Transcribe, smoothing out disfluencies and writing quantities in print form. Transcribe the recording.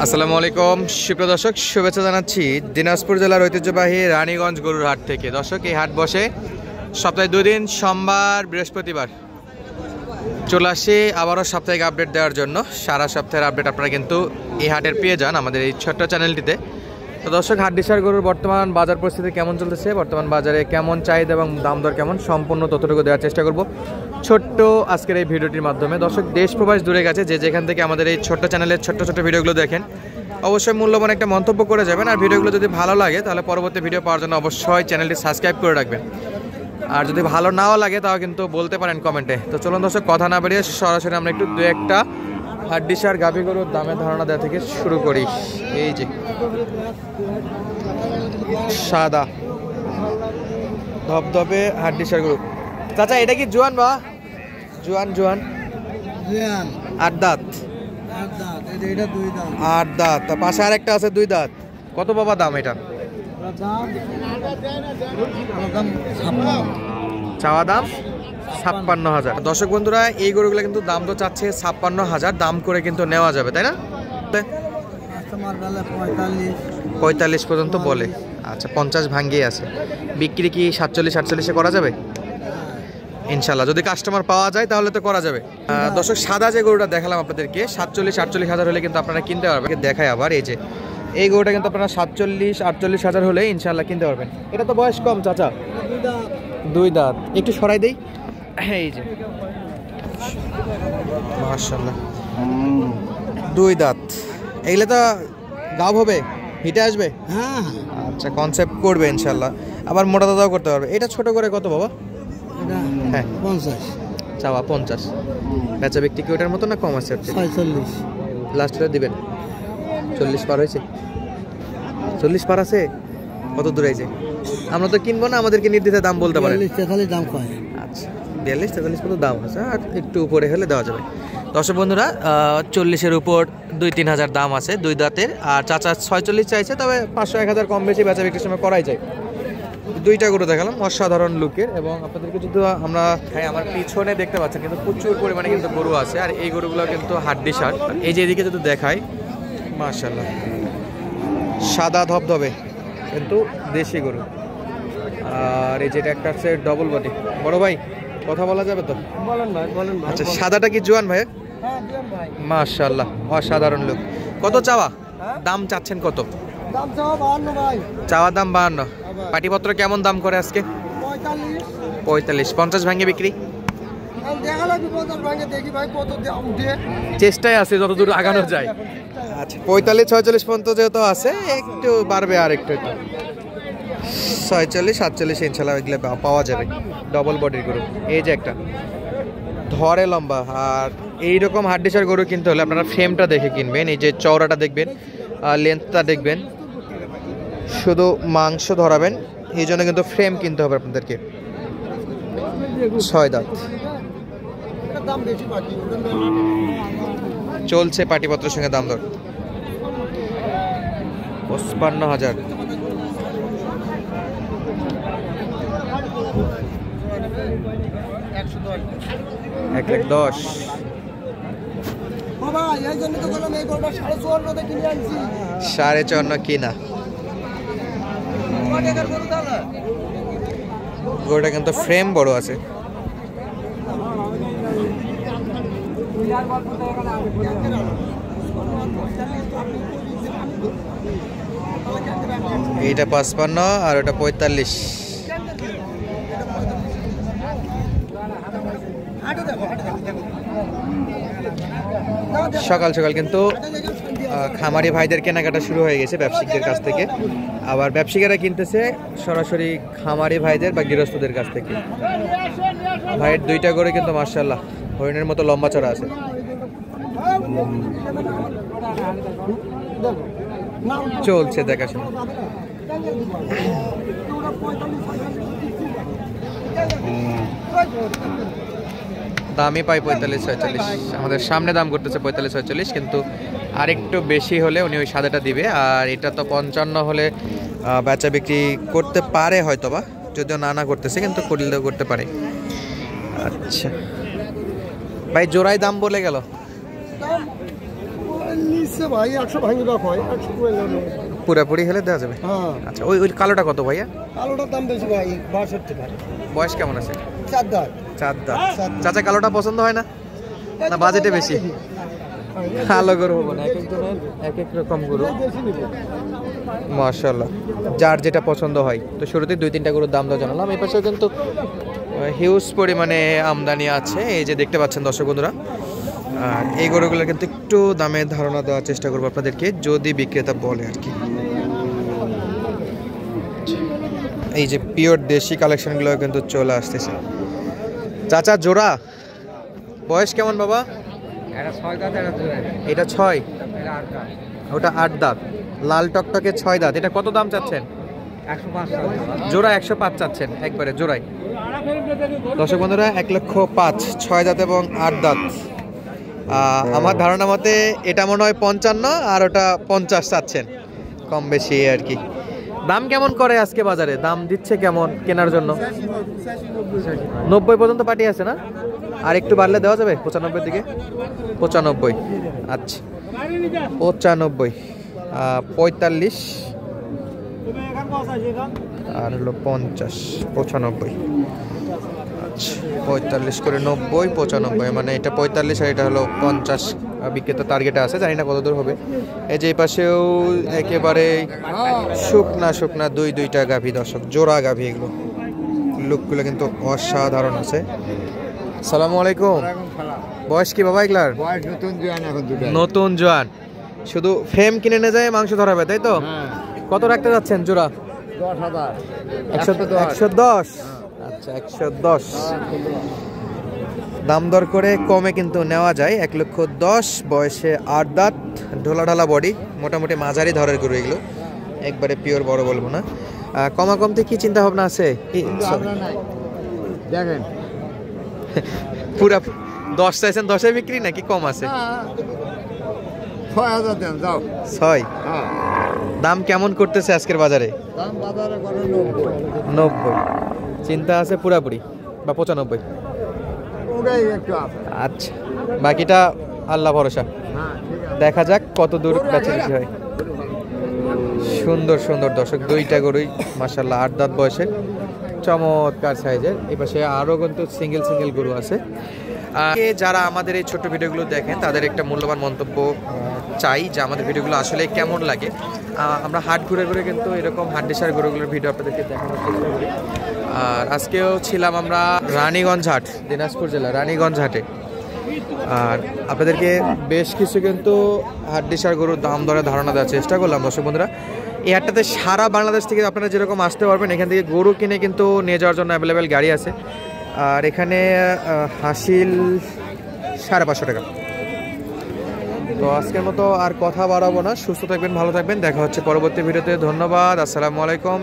আসসালামু আলাইকুম সুপ্রিয় দর্শক, শুভেচ্ছা জানাচ্ছি দিনাজপুর জেলার ঐতিহ্যবাহী রানীগঞ্জ গরুর হাট থেকে। দর্শক, এই হাট বসে সপ্তাহে 2 দিন, সোমবার বৃহস্পতিবার। চলে আসি আবারও সাপ্তাহিক আপডেট দেওয়ার জন্য। সারা সপ্তাহের আপডেট আপনারা কিন্তু এই হাটের পেয়ে যান আমাদের এই ছোট্ট চ্যানেলটিতে। তো দর্শক, হাড্ডিসার গরুর বর্তমান বাজার পরিস্থিতি কেমন চলতেছে, বর্তমান বাজারে কেমন চাহিদা এবং দাম দর কেমন, সম্পূর্ণ তথ্যটুকু দেওয়ার চেষ্টা করব ছোট্ট আজকের এই ভিডিওটির মাধ্যমে। দর্শক, দেশ প্রবাস দূরে গেছে যে যেখান থেকে আমাদের এই ছোট্ট চ্যানেলের ছোট্ট ছোট্ট ভিডিওগুলো দেখেন, অবশ্যই মূল্যবান একটা মন্তব্য করে যাবেন। আর ভিডিওগুলো যদি ভালো লাগে তাহলে পরবর্তী ভিডিও পাওয়ার জন্য অবশ্যই চ্যানেলটি সাবস্ক্রাইব করে রাখবেন। আর যদি ভালো নাও লাগে তাও কিন্তু বলতে পারেন কমেন্টে। তো চলুন দর্শক, কথা না বেরিয়ে সরাসরি আমরা একটু 2-1টা হাড্ডিসার গাভী গরুর দামের ধারণা দেওয়া থেকে শুরু করি। এই যে সাদা ধবধবে হাড্ডিসার গরু। চাচা, এটা কি জোয়ান বা জোয়ান? জোয়ান 8 দাঁত। 8 দাঁত। তার পাশে আরেকটা আছে 2 দাঁত। কত বাবা দাম এটা? চাওয়া দাম 56,000। দর্শক বন্ধুরা, এই গরুগুলো কিন্তু দাম তো চাচ্ছে 56,000, দাম করে কিন্তু নেওয়া যাবে, তাই না? 45 পর্যন্ত বলে। আচ্ছা, 50 ভাঙ্গিয়ে আছে। বিক্রি কি 47-48-এ করা যাবে ইনশাল্লাহ? যদি কাস্টমার পাওয়া যায় তাহলে তো করা যাবে। দর্শক, সাদা যে গরুটা দেখালাম আপনাদেরকে 47-48,000 হলে কিন্তু আপনারা কিনতে পারবেন। দেখায় আবার এই যে এই গরুটা কিন্তু আপনারা 47-48,000 হলে ইনশাল্লাহ কিনতে পারবেন। এটা তো বয়স কম চাচা, 2 দাঁত। একটু সরাই দেই। এই যে মাশাআল্লাহ 2 দাঁত। এইগুলো তো গাব হবে, হিটে আসবে। হ্যাঁ, আচ্ছা, কনসেপ্ট করবে ইনশাল্লাহ। আবার মোটা দাদাও করতে পারবে। এটা ছোট করে কত বাবা? হ্যাঁ 50। চাওয়া 50। বেচা ব্যক্তি কি ওটার মতো না কম আছে? 46 লাস্টে দিবেন। 40 পার হয়েছে? 40 পার আছে? কত দূর হয়েছে? আমরা তো কিনবো না, আমাদেরকে নির্দিষ্ট দাম বলতে পারেন। 43 দাম কয়। আচ্ছা, 42-43 কত দাম আছে, আর একটু উপরে হলে দেওয়া যাবে। দর্শক বন্ধুরা, 40-এর উপর 2-3 হাজার দাম আছে 2 দাঁতের। আর চাচা 46 চাইছে, তবে 500-1000 কম বেশি বেচা বিক্রির সময় করাই যায়। 2টা গরু দেখালাম অসাধারণ লুকের, এবং আপনাদেরকে যদি আমরা আমার পিছনে দেখতে পাচ্ছেন কিন্তু প্রচুর পরিমাণে কিন্তু গরু আছে। আর এই গরুগুলো কিন্তু হাড্ডিসার। এই যে এদিকে যদি দেখাই, মাশাআল্লাহ সাদা ধবধবে কিন্তু দেশি গরু। আর এই যেটা একটা আছে ডবল বডি। বড় ভাই, কথা বলা যাবে তো? বলেন ভাই, বলেন ভাই। আচ্ছা, সাদাটা কি জোয়ান ভাই? হ্যাঁ জোয়ান ভাই। মাশাআল্লাহ অসাধারণ লুক। কত চাওয়া দাম চাচ্ছেন? কত দাম চাওয়া 52 ভাই। চাওয়া দাম 52। পাটিপত্র কেমন দাম করে আজকে? 45। 50 ভাঙে বিক্রি? দেখালো কি 50 ভাঙে, দেখি ভাই কত দাম উঠে। চেষ্টায় আছে যতদূর আগানো যায়। আচ্ছা, 45-46 পর্যন্ত যেহেতু আছে, একটু বাড়বে আর একটু 46-47 ইনশাল্লাহ এগুলো পাওয়া যাবে। ডবল বডির গরু। এই যে একটা ধরে লম্বা। আর এইরকম হাড্ডিসার গরু কিনতে হলে আপনারা ফ্রেমটা দেখে কিনবেন। এই যে চওড়াটা দেখবেন, লেন্থটা দেখবেন, শুধু মাংস ধরাবেন, এই জন্য কিন্তু ফ্রেম কিনতে হবে আপনাদেরকে। 6 দাঁত। চলছে পাটিপত্রের সঙ্গে দাম দর 55,000। এক লাখ 10। 54.5 কিনা। গরুটা কিন্তু ফ্রেম বড় আছে। এইটা 55 আর ওটা 45। সকাল সকাল কিন্তু খামারি ভাইদের কেনাকাটা শুরু হয়ে গেছে ব্যবসায়িকদের কাছ থেকে। আবার ব্যবসায়ীরা কিনতেছে সরাসরি খামারি ভাইদের বা গৃহস্থদের কাছ থেকে। ভাইয়ের 2টা গরু কিন্তু মাশাআল্লাহ হরিণের মতো লম্বা চড়া আছে। চলছে দেখাশোনা। দামই পাই 45-46। আমাদের সামনে দাম করতেছে 45-46, কিন্তু আরেকটু বেশি হলে উনি ওই সাদাটা দিবে। আর এটা তো 55 হলে বেচা বিক্রি করতে পারে হয়তোবা, যদিও না করতেছে, কিন্তু করলেও করতে পারে। আচ্ছা ভাই, জোড়ায় দাম বলে গেল ইচ্ছে ভাই 100 ভাঙি বা হয় 100 কইলে পুরাপুরি হলে দেওয়া যাবে। হ্যাঁ আচ্ছা ওই ওই কালোটা কত ভাইয়া? আলুটার দাম বেশি ভাই 62 টাকা। বয়স কেমন আছে? 4 দাঁত। 4 দাঁত। চাচা কালোটা পছন্দ হয় না? না বাজেটে বেশি? কালো গরু হবে না, এক একজনের এক এক রকম গরু। মাশাআল্লাহ, যার যেটা পছন্দ হয়। তো শুরুতে 2-3টা গরুর দাম দর জানালাম। এই পাশেও কিন্তু হিউজ পরিমাণে আমদানি আছে, এই যে দেখতে পাচ্ছেন দর্শক বন্ধুরা। আর এই গরুগুলো কিন্তু একটু দামের ধারণা দেওয়ার চেষ্টা করবো আপনাদেরকে, যদি বিক্রেতা বলে আর কি। এই যে পিওর দেশি কালেকশনগুলো কিন্তু চলে আসতেছে। চাচা জোড়া বয়স কেমন বাবা? এটা 6, ওটা 8 দাঁত। লাল টকটকে 6 দাঁত। এটা কত দাম চাচ্ছেন? 105 জোড়া। 105 চাচ্ছেন একবারে জোড়াই। দর্শক বন্ধুরা 1,05,000, 6 দাঁত এবং 8 দাঁত। আমার ধারণা মতে এটা মনে হয় 55 আর ওটা 50 চাচ্ছেন, কম বেশি আর কি। দাম কেমন করে আজকে বাজারে? দাম দিচ্ছে কেমন কেনার জন্য? 90 পর্যন্ত পার্টি আছে না? আর একটু বাড়লে দেওয়া যাবে 95 দিকে? 95। আচ্ছা 95, 45 আর হলো 50, 95। আচ্ছা 45 করে 90, 95, মানে এটা 45 আর এটা হলো 50 বিক্রেতা টার্গেটে আছে, জানি না কত দূর হবে। এই যে এই পাশেও একেবারে শুকনা 2-2টা গাভী দর্শক, জোড়া গাভী। এগুলো লুকগুলো কিন্তু অসাধারণ আছে। আসসালামু আলাইকুম। বয়স কি বাবা এগুলার? নতুন জোয়ান, শুধু ফ্রেম কিনে নিয়ে যায় মাংস ধরাবে তাই তো? কত রাখতে যাচ্ছেন জোড়া? 110। আচ্ছা 110 দাম দর করে কমে কিন্তু নেওয়া যায়। 1,10,000, বয়সে 8 দাঁত, ঢোলা বডি, মোটামুটি মাঝারি ধরের গরু এগুলো, একবারে পিওর বড় বলবো না। কমা কমতে কি চিন্তা ভাবনা আছে? দেখেন পুরা 10 চাইছেন, 10-এ বিক্রি নাকি কম আছে? 6000 দেন যাও। 6 দাম কেমন করতেছে আজকের বাজারে? দাম বাজারে করে 90 চিন্তা আছে পুরাপুরি, বা 95? ওটাই একটু আছে। আচ্ছা বাকিটা আল্লাহ ভরসা, দেখা যাক কত দূর বেচাবেচি হয়। সুন্দর সুন্দর দর্শক 2টা গরুই মাশাআল্লাহ 8 দাঁত বয়সে, চমৎকার সাইজের। এই পাশে আরও কিন্তু সিঙ্গেল গরু আছে। যারা আমাদের এই ছোট্ট ভিডিওগুলো দেখেন তাদের একটা মূল্যবান মন্তব্য চাই, যে আমাদের ভিডিওগুলো আসলে কেমন লাগে। আমরা হাট ঘুরে ঘুরে কিন্তু এরকম হাড্ডিসার গরুগুলোর ভিডিও আপনাদেরকে দেখানোর চেষ্টা করি। আর আজকেও ছিলাম আমরা রানীগঞ্জ হাট, দিনাজপুর জেলা রানীগঞ্জ হাটে। আর আপনাদেরকে বেশ কিছু কিন্তু হাড্ডিসার গরুর দাম দরে ধারণা দেওয়ার চেষ্টা করলাম দর্শক বন্ধুরা। এই হাটটাতে সারা বাংলাদেশ থেকে আপনারা যেরকম আসতে পারবেন, এখান থেকে গরু কিনে কিন্তু নিয়ে যাওয়ার জন্য অ্যাভেলেবেল গাড়ি আছে। আর এখানে হাসিল 550 টাকা। তো আজকের মতো আর কথা বাড়াবো না, সুস্থ থাকবেন, ভালো থাকবেন, দেখা হচ্ছে পরবর্তী ভিডিওতে। ধন্যবাদ, আসসালামু আলাইকুম।